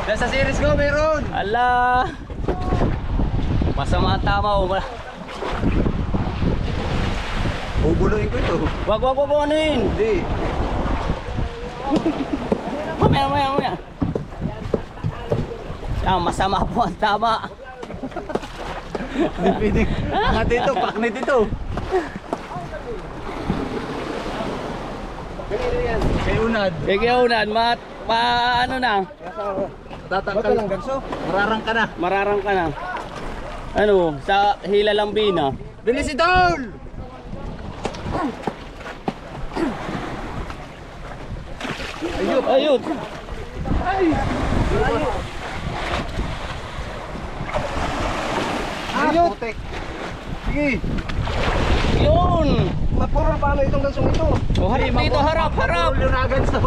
Nasa series ko meron. Ala. Masama tama o. Bubuluin ko ito. Wag ano yun. Hindi. Mamaya. Yan, masama po ang tama. Hindi pwedeng. Angat ito, paknit ito. Kay Unad. Kaya unan, ano na, Tatangkal lang ganso. Mararang ka na. mararang ka na. Ano, sa hila lambina. Bilis ito! Ayun. Ayun! Sige! Yun. Mapuro paano itong gansong ito? Oh, harap dito, harap. Lunagan sa